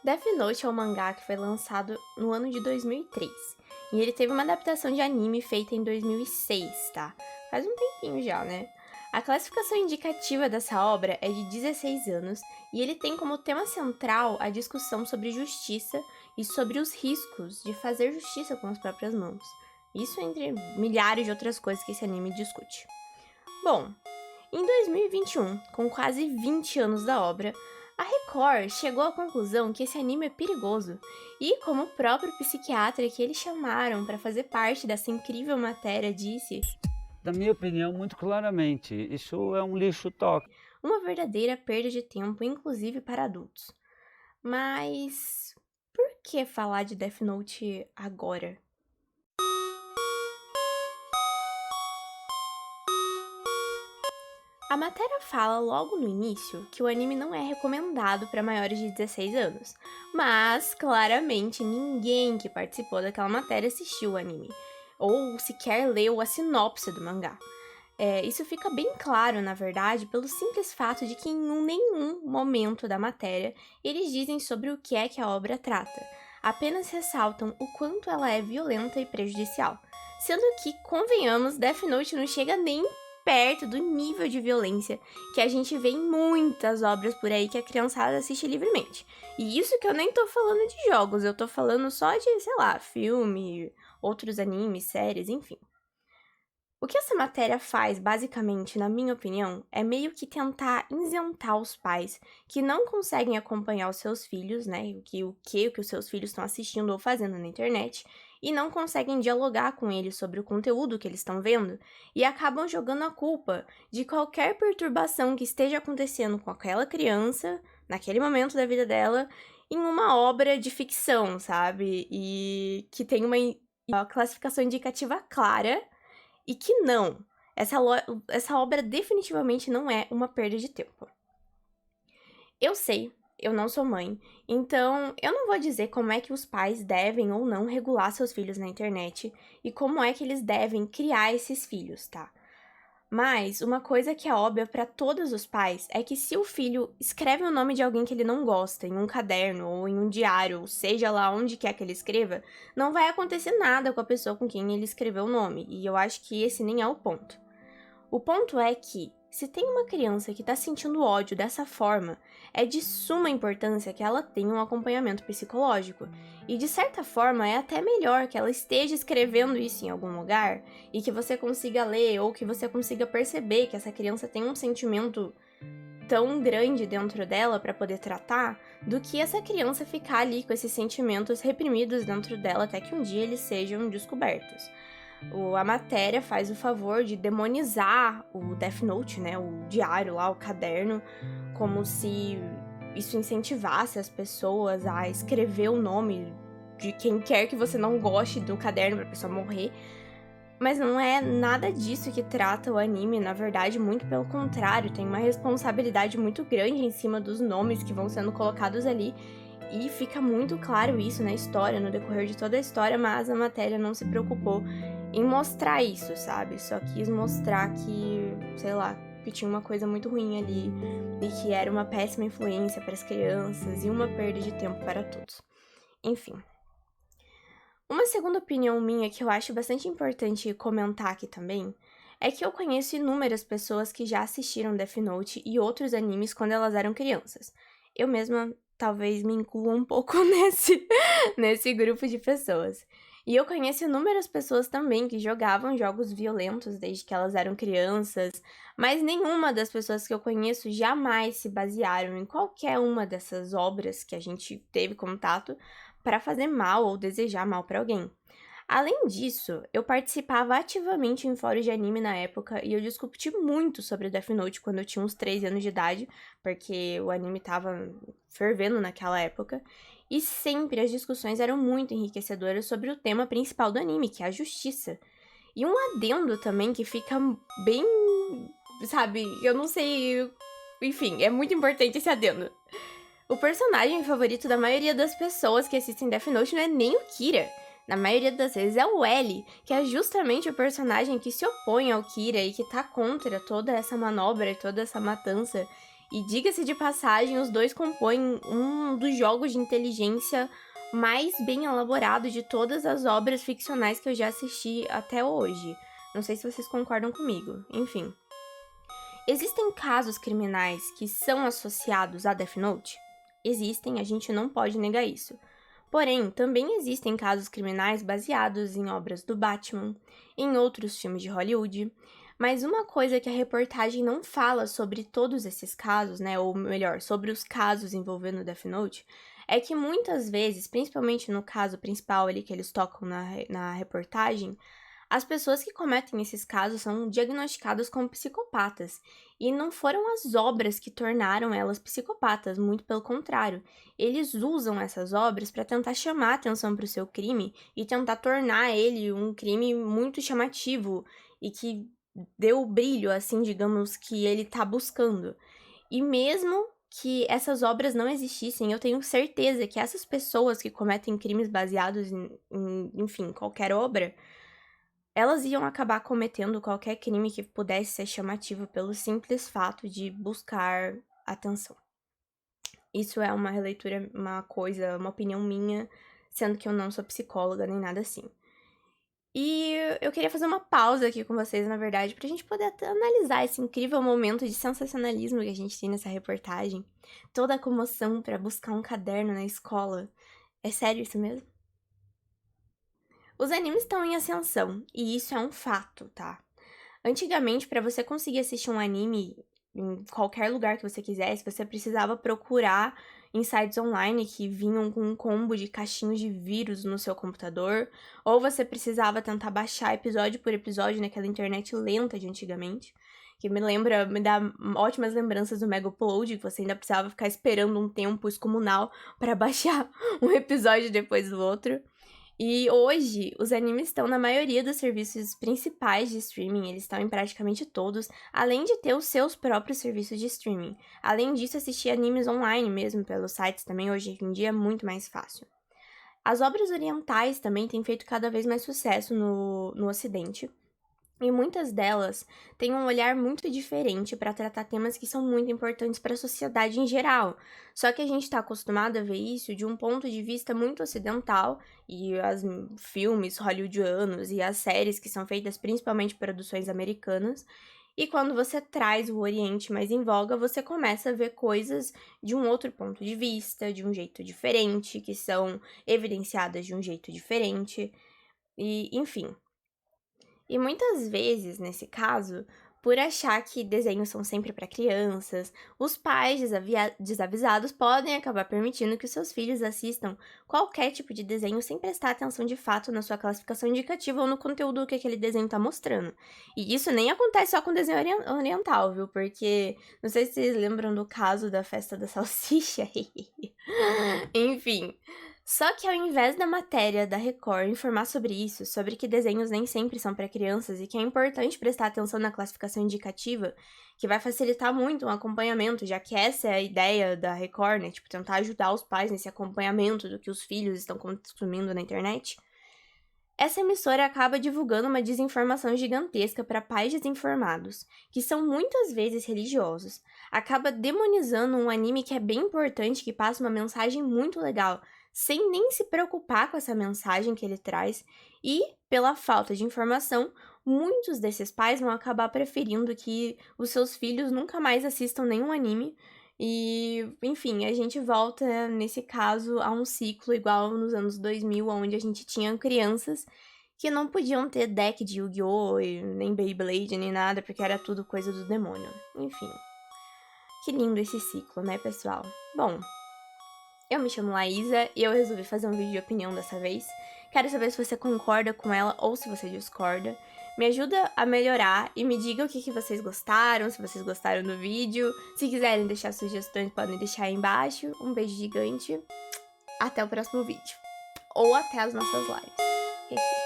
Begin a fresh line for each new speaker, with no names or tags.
Death Note é um mangá que foi lançado no ano de 2003, e ele teve uma adaptação de anime feita em 2006, tá? Faz um tempinho já, né? A classificação indicativa dessa obra é de 16 anos, e ele tem como tema central a discussão sobre justiça e sobre os riscos de fazer justiça com as próprias mãos. Isso entre milhares de outras coisas que esse anime discute. Bom, em 2021, com quase 20 anos da obra, a Record chegou à conclusão que esse anime é perigoso, e como o próprio psiquiatra que eles chamaram para fazer parte dessa incrível matéria disse,
Na minha opinião, muito claramente, isso é um lixo tóxico.
uma verdadeira perda de tempo, inclusive para adultos. Mas por que falar de Death Note agora? A matéria fala logo no início que o anime não é recomendado para maiores de 16 anos, mas claramente ninguém que participou daquela matéria assistiu o anime, ou sequer leu a sinopse do mangá. Isso fica bem claro, na verdade, pelo simples fato de que em nenhum momento da matéria eles dizem sobre o que é que a obra trata, apenas ressaltam o quanto ela é violenta e prejudicial. Sendo que, convenhamos, Death Note não chega nem perto do nível de violência que a gente vê em muitas obras por aí que a criançada assiste livremente. E isso que eu nem tô falando de jogos, eu tô falando só de, sei lá, filme, outros animes, séries, enfim. O que essa matéria faz, basicamente, na minha opinião, é meio que tentar isentar os pais que não conseguem acompanhar os seus filhos, né? O que os seus filhos estão assistindo ou fazendo na internet, e não conseguem dialogar com eles sobre o conteúdo que eles estão vendo, e acabam jogando a culpa de qualquer perturbação que esteja acontecendo com aquela criança, naquele momento da vida dela, em uma obra de ficção, sabe? E que tem uma classificação indicativa clara e que não, essa obra definitivamente não é uma perda de tempo. Eu sei, eu não sou mãe, então eu não vou dizer como é que os pais devem ou não regular seus filhos na internet e como é que eles devem criar esses filhos, tá? Mas uma coisa que é óbvia para todos os pais é que se o filho escreve o nome de alguém que ele não gosta em um caderno ou em um diário, ou seja lá onde quer que ele escreva, não vai acontecer nada com a pessoa com quem ele escreveu o nome, e eu acho que esse nem é o ponto. O ponto é que, se tem uma criança que está sentindo ódio dessa forma, é de suma importância que ela tenha um acompanhamento psicológico. E de certa forma é até melhor que ela esteja escrevendo isso em algum lugar e que você consiga ler ou que você consiga perceber que essa criança tem um sentimento tão grande dentro dela para poder tratar, do que essa criança ficar ali com esses sentimentos reprimidos dentro dela até que um dia eles sejam descobertos. A matéria faz o favor de demonizar o Death Note, né, o diário lá, o caderno, como se isso incentivasse as pessoas a escrever o nome de quem quer que você não goste do caderno pra pessoa morrer. Mas não é nada disso que trata o anime, na verdade, muito pelo contrário, tem uma responsabilidade muito grande em cima dos nomes que vão sendo colocados ali, e fica muito claro isso na história, no decorrer de toda a história, mas a matéria não se preocupou em mostrar isso, sabe? Só quis mostrar que, sei lá, que tinha uma coisa muito ruim ali e que era uma péssima influência para as crianças e uma perda de tempo para todos. Enfim. Uma segunda opinião minha que eu acho bastante importante comentar aqui também é que eu conheço inúmeras pessoas que já assistiram Death Note e outros animes quando elas eram crianças. Eu mesma talvez me inclua um pouco nesse grupo de pessoas. E eu conheço inúmeras pessoas também que jogavam jogos violentos desde que elas eram crianças, mas nenhuma das pessoas que eu conheço jamais se basearam em qualquer uma dessas obras que a gente teve contato para fazer mal ou desejar mal para alguém. Além disso, eu participava ativamente em fóruns de anime na época e eu discuti muito sobre Death Note quando eu tinha uns 13 anos de idade, porque o anime tava fervendo naquela época, e sempre as discussões eram muito enriquecedoras sobre o tema principal do anime, que é a justiça. E um adendo também que fica bem, sabe, eu não sei, enfim, é muito importante esse adendo. O personagem favorito da maioria das pessoas que assistem Death Note não é nem o Kira. Na maioria das vezes é o L, que é justamente o personagem que se opõe ao Kira e que tá contra toda essa manobra e toda essa matança. E diga-se de passagem, os dois compõem um dos jogos de inteligência mais bem elaborado de todas as obras ficcionais que eu já assisti até hoje. Não sei se vocês concordam comigo. Enfim. Existem casos criminais que são associados a Death Note? Existem, a gente não pode negar isso. Porém, também existem casos criminais baseados em obras do Batman, em outros filmes de Hollywood. Mas uma coisa que a reportagem não fala sobre todos esses casos, né, ou melhor, sobre os casos envolvendo Death Note, é que muitas vezes, principalmente no caso principal ali que eles tocam na reportagem, as pessoas que cometem esses casos são diagnosticadas como psicopatas. E não foram as obras que tornaram elas psicopatas, muito pelo contrário. Eles usam essas obras para tentar chamar atenção para o seu crime e tentar tornar ele um crime muito chamativo e que dê o brilho, assim, digamos, que ele tá buscando. E mesmo que essas obras não existissem, eu tenho certeza que essas pessoas que cometem crimes baseados enfim, qualquer obra, elas iam acabar cometendo qualquer crime que pudesse ser chamativo pelo simples fato de buscar atenção. Isso é uma releitura, uma opinião minha, sendo que eu não sou psicóloga nem nada assim. E eu queria fazer uma pausa aqui com vocês, na verdade, pra gente poder até analisar esse incrível momento de sensacionalismo que a gente tem nessa reportagem. Toda a comoção pra buscar um caderno na escola. É sério isso mesmo? Os animes estão em ascensão, e isso é um fato, tá? Antigamente, pra você conseguir assistir um anime em qualquer lugar que você quisesse, você precisava procurar em sites online que vinham com um combo de caixinhos de vírus no seu computador, ou você precisava tentar baixar episódio por episódio naquela internet lenta de antigamente, que me dá ótimas lembranças do Mega Upload, que você ainda precisava ficar esperando um tempo excomunal para baixar um episódio depois do outro. E hoje, os animes estão na maioria dos serviços principais de streaming, eles estão em praticamente todos, além de ter os seus próprios serviços de streaming. Além disso, assistir animes online mesmo pelos sites também hoje em dia é muito mais fácil. As obras orientais também têm feito cada vez mais sucesso no Ocidente. E muitas delas têm um olhar muito diferente para tratar temas que são muito importantes para a sociedade em geral. Só que a gente está acostumado a ver isso de um ponto de vista muito ocidental, e os filmes hollywoodianos e as séries que são feitas principalmente produções americanas. E quando você traz o Oriente mais em voga, você começa a ver coisas de um outro ponto de vista, de um jeito diferente, que são evidenciadas de um jeito diferente, e enfim. E muitas vezes, nesse caso, por achar que desenhos são sempre para crianças, os pais desavisados podem acabar permitindo que seus filhos assistam qualquer tipo de desenho sem prestar atenção de fato na sua classificação indicativa ou no conteúdo que aquele desenho tá mostrando. E isso nem acontece só com desenho oriental, viu? Porque não sei se vocês lembram do caso da festa da salsicha. Enfim. Só que ao invés da matéria da Record informar sobre isso, sobre que desenhos nem sempre são para crianças e que é importante prestar atenção na classificação indicativa, que vai facilitar muito o acompanhamento, já que essa é a ideia da Record, né? Tipo, tentar ajudar os pais nesse acompanhamento do que os filhos estão consumindo na internet. Essa emissora acaba divulgando uma desinformação gigantesca para pais desinformados, que são muitas vezes religiosos. Acaba demonizando um anime que é bem importante, que passa uma mensagem muito legal, sem nem se preocupar com essa mensagem que ele traz, e, pela falta de informação, muitos desses pais vão acabar preferindo que os seus filhos nunca mais assistam nenhum anime, e, enfim, a gente volta, nesse caso, a um ciclo igual nos anos 2000, onde a gente tinha crianças que não podiam ter deck de Yu-Gi-Oh!, nem Beyblade, nem nada, porque era tudo coisa do demônio. Enfim, que lindo esse ciclo, né, pessoal? Bom, eu me chamo Laísa e eu resolvi fazer um vídeo de opinião dessa vez. Quero saber se você concorda com ela ou se você discorda. Me ajuda a melhorar e me diga o que vocês gostaram, se vocês gostaram do vídeo. Se quiserem deixar sugestões, podem deixar aí embaixo. Um beijo gigante. Até o próximo vídeo. Ou até as nossas lives.